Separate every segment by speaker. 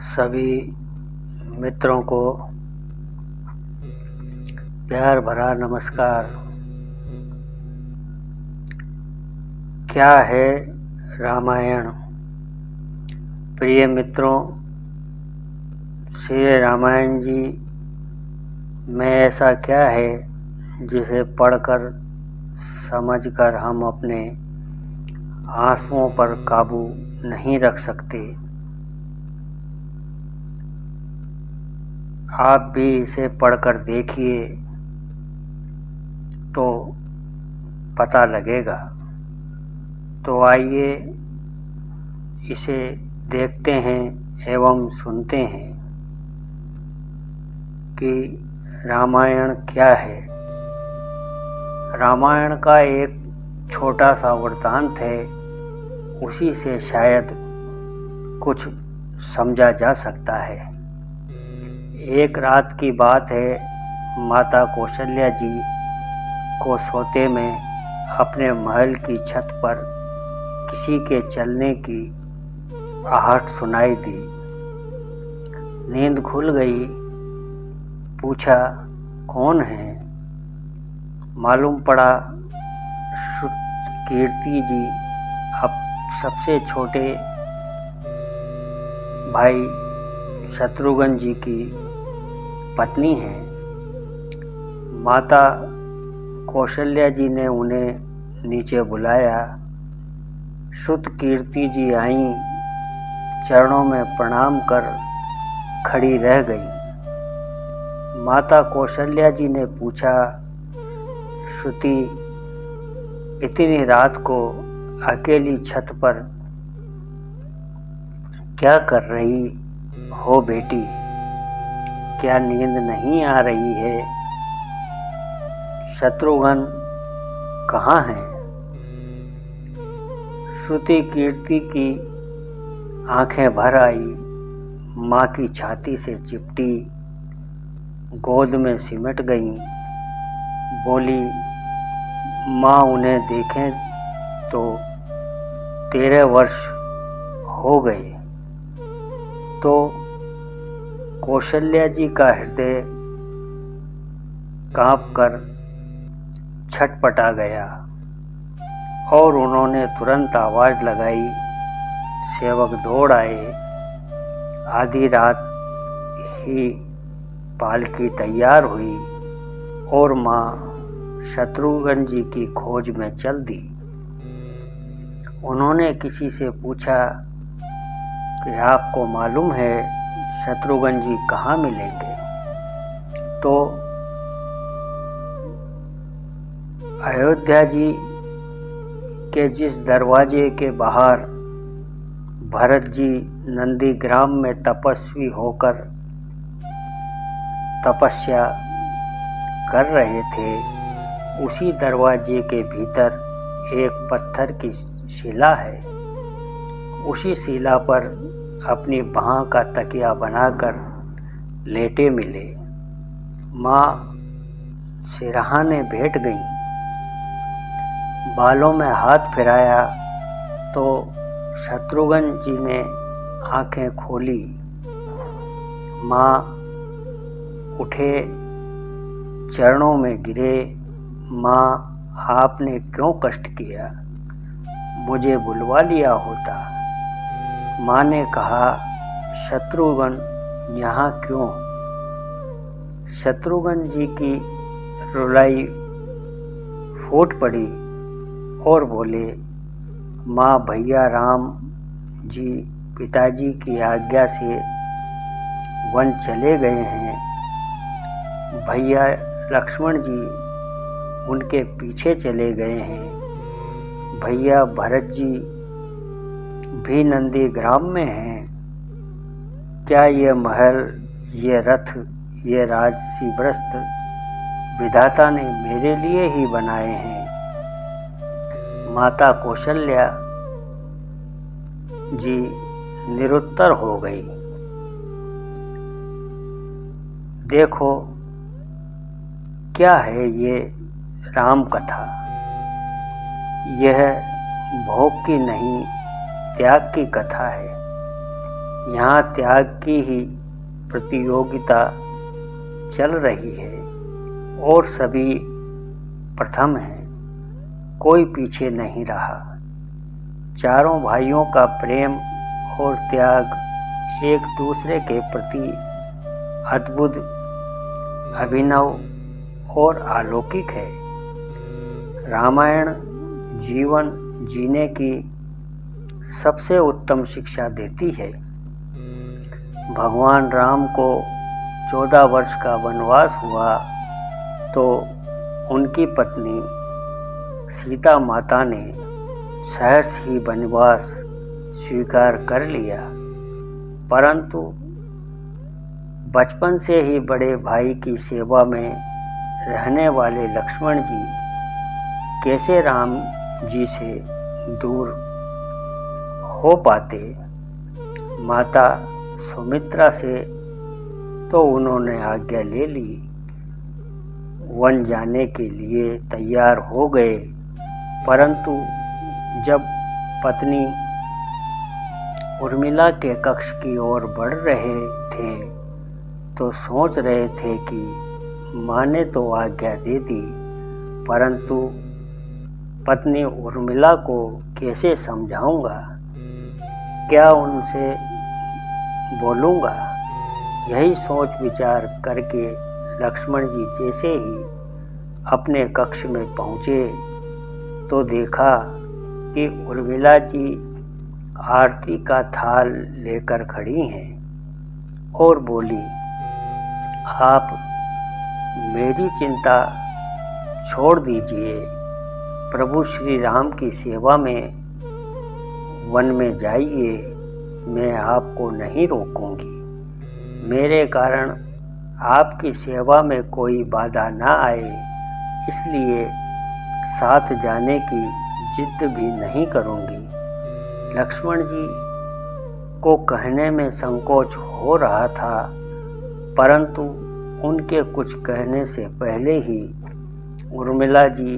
Speaker 1: सभी मित्रों को प्यार भरा नमस्कार। क्या है रामायण? प्रिय मित्रों, श्री रामायण जी में ऐसा क्या है जिसे पढ़कर समझकर हम अपने आंसुओं पर काबू नहीं रख सकते। आप भी इसे पढ़कर देखिए तो पता लगेगा। तो आइए इसे देखते हैं एवं सुनते हैं कि रामायण क्या है। रामायण का एक छोटा सा वृत्तांत है, उसी से शायद कुछ समझा जा सकता है। एक रात की बात है, माता कौशल्या जी को सोते में अपने महल की छत पर किसी के चलने की आहट सुनाई दी। नींद खुल गई। पूछा, कौन है? मालूम पड़ा कीर्ति जी, अब सबसे छोटे भाई शत्रुघ्न जी की पत्नी है। माता कौशल्या जी ने उन्हें नीचे बुलाया। सुत कीर्ति जी आईं, चरणों में प्रणाम कर खड़ी रह गई। माता कौशल्या जी ने पूछा, श्रुति, इतनी रात को अकेली छत पर क्या कर रही हो बेटी? क्या नींद नहीं आ रही है? शत्रुघ्न कहाँ है? श्रुति कीर्ति की आंखें भर आई, माँ की छाती से चिपटी, गोद में सिमट गईं। बोली, माँ, उन्हें देखें तो 13 वर्ष हो गए। तो कौशल्या जी का हृदय कांपकर छटपटा गया और उन्होंने तुरंत आवाज लगाई। सेवक दौड़ आए। आधी रात ही पालकी तैयार हुई और माँ शत्रुघ्न जी की खोज में चल दी। उन्होंने किसी से पूछा कि आपको मालूम है शत्रुघ्न जी कहाँ मिलेंगे? तो अयोध्या जी के जिस दरवाजे के बाहर भरत जी नंदीग्राम में तपस्वी होकर तपस्या कर रहे थे, उसी दरवाजे के भीतर एक पत्थर की शिला है। उसी शिला पर अपनी बाह का तकिया बनाकर लेटे मिले। माँ सिरहाने बैठ गईं। बालों में हाथ फिराया तो शत्रुघ्न जी ने आंखें खोली। माँ उठे, चरणों में गिरे। माँ, आपने क्यों कष्ट किया? मुझे बुलवा लिया होता। माँ ने कहा, शत्रुघ्न यहाँ क्यों? शत्रुघ्न जी की रुलाई फूट पड़ी और बोले, माँ, भैया राम जी पिताजी की आज्ञा से वन चले गए हैं। भैया लक्ष्मण जी उनके पीछे चले गए हैं। भैया भरत जी भी नंदीग्राम में हैं। क्या ये महल, ये रथ, ये राजसी वस्त्र विधाता ने मेरे लिए ही बनाए हैं? माता कौशल्या जी निरुत्तर हो गई। देखो क्या है ये राम कथा। यह भोग की नहीं, त्याग की कथा है। यहाँ त्याग की ही प्रतियोगिता चल रही है और सभी प्रथम हैं, कोई पीछे नहीं रहा। चारों भाइयों का प्रेम और त्याग एक दूसरे के प्रति अद्भुत, अभिनव और अलौकिक है। रामायण जीवन जीने की सबसे उत्तम शिक्षा देती है। भगवान राम को 14 वर्ष का वनवास हुआ तो उनकी पत्नी सीता माता ने सहर्ष ही वनवास स्वीकार कर लिया, परंतु बचपन से ही बड़े भाई की सेवा में रहने वाले लक्ष्मण जी कैसे राम जी से दूर हो पाते। माता सुमित्रा से तो उन्होंने आज्ञा ले ली, वन जाने के लिए तैयार हो गए, परंतु जब पत्नी उर्मिला के कक्ष की ओर बढ़ रहे थे तो सोच रहे थे कि माँ ने तो आज्ञा दे दी, परंतु पत्नी उर्मिला को कैसे समझाऊंगा, क्या उनसे बोलूँगा। यही सोच विचार करके लक्ष्मण जी जैसे ही अपने कक्ष में पहुँचे तो देखा कि उर्मिला जी आरती का थाल लेकर खड़ी हैं और बोली, आप मेरी चिंता छोड़ दीजिए, प्रभु श्री राम की सेवा में वन में जाइए, मैं आपको नहीं रोकूंगी। मेरे कारण आपकी सेवा में कोई बाधा ना आए, इसलिए साथ जाने की जिद भी नहीं करूंगी। लक्ष्मण जी को कहने में संकोच हो रहा था, परंतु उनके कुछ कहने से पहले ही उर्मिला जी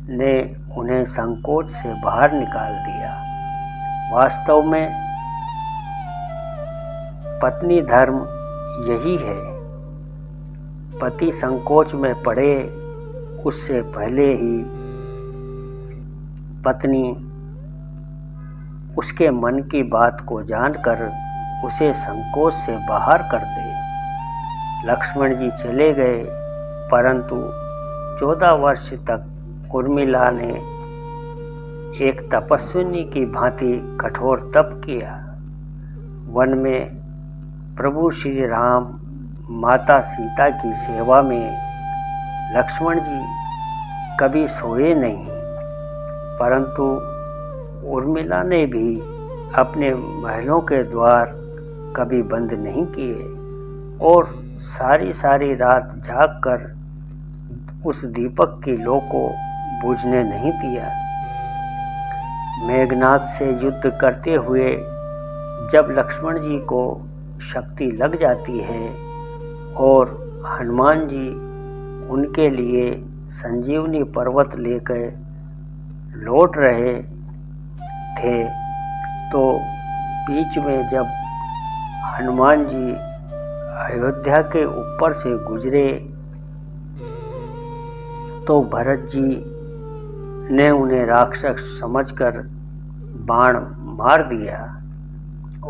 Speaker 1: ने उन्हें संकोच से बाहर निकाल दिया। वास्तव में पत्नी धर्म यही है, पति संकोच में पड़े उससे पहले ही पत्नी उसके मन की बात को जानकर उसे संकोच से बाहर कर दे। लक्ष्मण जी चले गए, परंतु 14 वर्ष तक उर्मिला ने एक तपस्विनी की भांति कठोर तप किया। वन में प्रभु श्री राम माता सीता की सेवा में लक्ष्मण जी कभी सोए नहीं, परंतु उर्मिला ने भी अपने महलों के द्वार कभी बंद नहीं किए और सारी रात जागकर उस दीपक की लौ को बुझने नहीं दिया। मेघनाथ से युद्ध करते हुए जब लक्ष्मण जी को शक्ति लग जाती है और हनुमान जी उनके लिए संजीवनी पर्वत लेकर लौट रहे थे, तो बीच में जब हनुमान जी अयोध्या के ऊपर से गुजरे तो भरत जी ने उन्हें राक्षस समझकर बाण मार दिया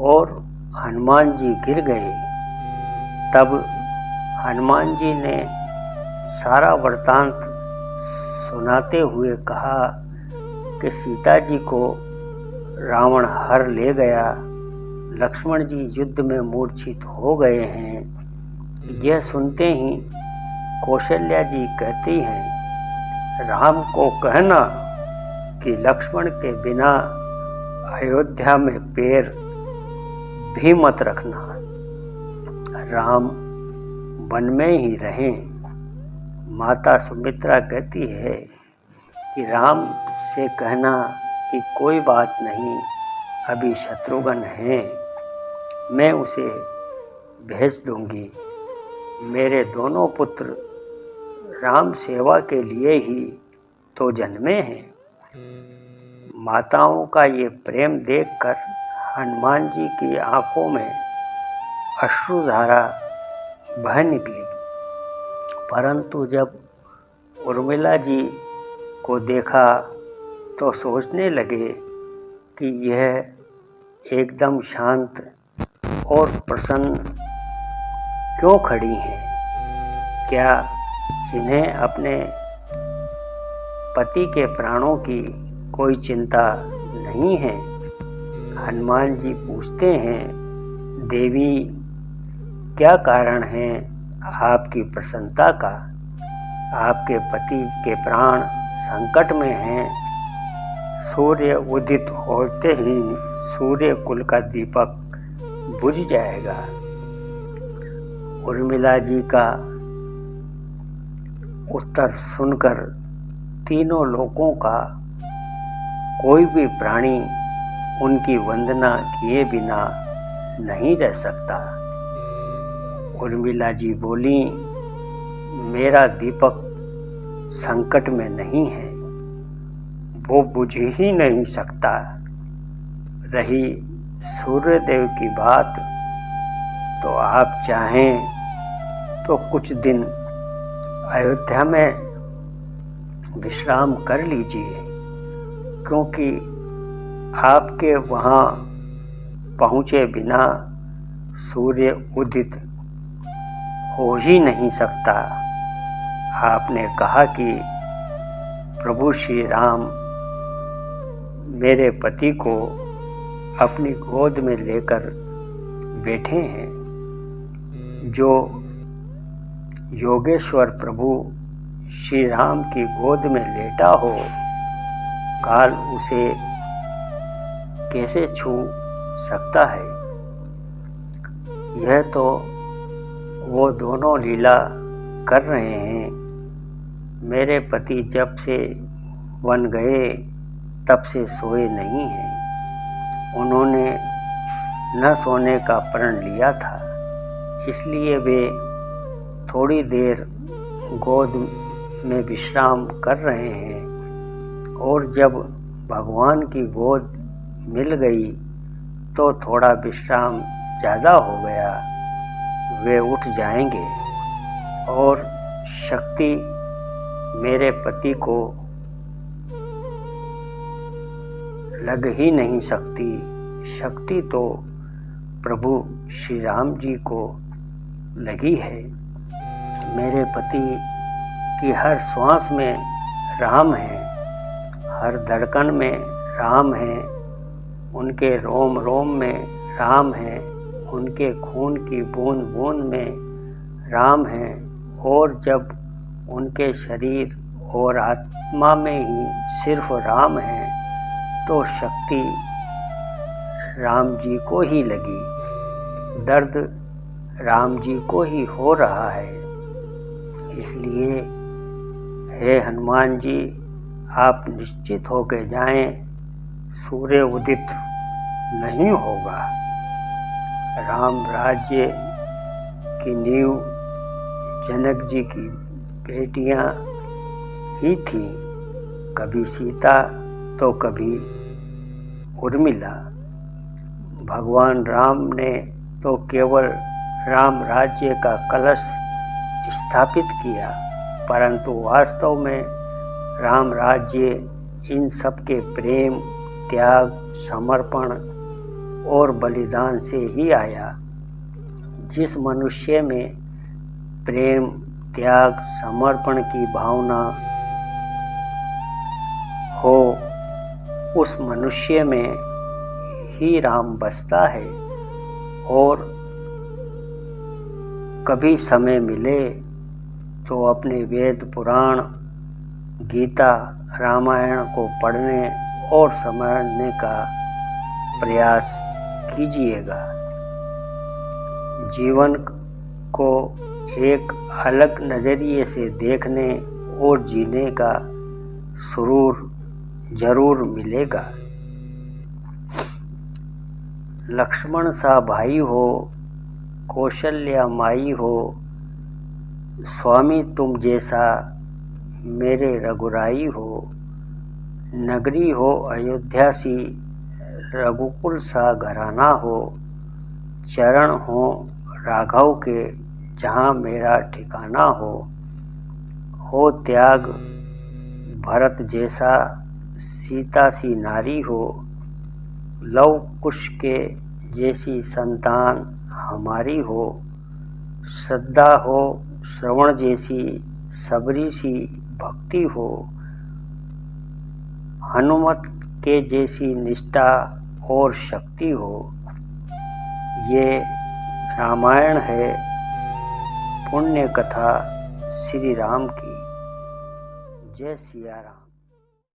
Speaker 1: और हनुमान जी गिर गए। तब हनुमान जी ने सारा वृतांत सुनाते हुए कहा कि सीता जी को रावण हर ले गया, लक्ष्मण जी युद्ध में मूर्छित हो गए हैं। यह सुनते ही कौशल्या जी कहती हैं, राम को कहना कि लक्ष्मण के बिना अयोध्या में पैर भी मत रखना, राम वन में ही रहें। माता सुमित्रा कहती है कि राम से कहना कि कोई बात नहीं, अभी शत्रुघ्न हैं, मैं उसे भेज दूंगी। मेरे दोनों पुत्र राम सेवा के लिए ही तो जन्मे हैं। माताओं का ये प्रेम देखकर हनुमान जी की आंखों में अश्रुधारा बह निकली, परंतु जब उर्मिला जी को देखा तो सोचने लगे कि यह एकदम शांत और प्रसन्न क्यों खड़ी हैं। क्या इन्हें अपने पति के प्राणों की कोई चिंता नहीं है। हनुमान जी पूछते हैं, देवी क्या कारण है आपकी प्रसन्नता का। आपके पति के प्राण संकट में हैं। सूर्य उदित होते ही सूर्य कुल का दीपक बुझ जाएगा। उर्मिला जी का उत्तर सुनकर तीनों लोकों का कोई भी प्राणी उनकी वंदना किए बिना नहीं रह सकता। उर्मिला जी बोली, मेरा दीपक संकट में नहीं है, वो बुझ ही नहीं सकता। रही सूर्यदेव की बात, तो आप चाहें तो कुछ दिन अयोध्या में विश्राम कर लीजिए, क्योंकि आपके वहाँ पहुँचे बिना सूर्य उदित हो ही नहीं सकता। आपने कहा कि प्रभु श्री राम मेरे पति को अपनी गोद में लेकर बैठे हैं। जो योगेश्वर प्रभु श्री राम की गोद में लेटा हो, काल उसे कैसे छू सकता है। यह तो वो दोनों लीला कर रहे हैं। मेरे पति जब से वन गए तब से सोए नहीं हैं। उन्होंने न सोने का प्रण लिया था, इसलिए वे थोड़ी देर गोद में विश्राम कर रहे हैं, और जब भगवान की गोद मिल गई तो थोड़ा विश्राम ज़्यादा हो गया। वे उठ जाएंगे और शक्ति मेरे पति को लग ही नहीं सकती। शक्ति तो प्रभु श्री राम जी को लगी है। मेरे पति की हर श्वास में राम है, हर धड़कन में राम है, उनके रोम रोम में राम है, उनके खून की बूंद बूंद में राम है, और जब उनके शरीर और आत्मा में ही सिर्फ राम है तो शक्ति राम जी को ही लगी। दर्द राम जी को ही हो रहा है। इसलिए हे हनुमान जी, आप निश्चित होकर जाएं, सूर्य उदित नहीं होगा। राम राज्य की नींव जनक जी की बेटियां ही थी, कभी सीता तो कभी उर्मिला। भगवान राम ने तो केवल राम राज्य का कलश स्थापित किया, परंतु वास्तव में राम राज्य इन सबके प्रेम, त्याग, समर्पण और बलिदान से ही आया। जिस मनुष्य में प्रेम, त्याग, समर्पण की भावना हो, उस मनुष्य में ही राम बसता है। और कभी समय मिले तो अपने वेद पुराण, गीता, रामायण को पढ़ने और समझने का प्रयास कीजिएगा। जीवन को एक अलग नज़रिए से देखने और जीने का सुरूर जरूर मिलेगा। लक्ष्मण सा भाई हो, कौशल्या माई हो, स्वामी तुम जैसा मेरे रघुराई हो। नगरी हो अयोध्या सी, रघुकुल सा घराना हो, चरण हो राघव के जहाँ मेरा ठिकाना हो त्याग भरत जैसा सीता सी नारी हो, लव कुश के जैसी संतान हमारी हो, श्रद्धा हो श्रवण जैसी सबरी सी भक्ति हो, हनुमत के जैसी निष्ठा और शक्ति हो। ये रामायण है पुण्य कथा श्री राम की। जय सिया राम।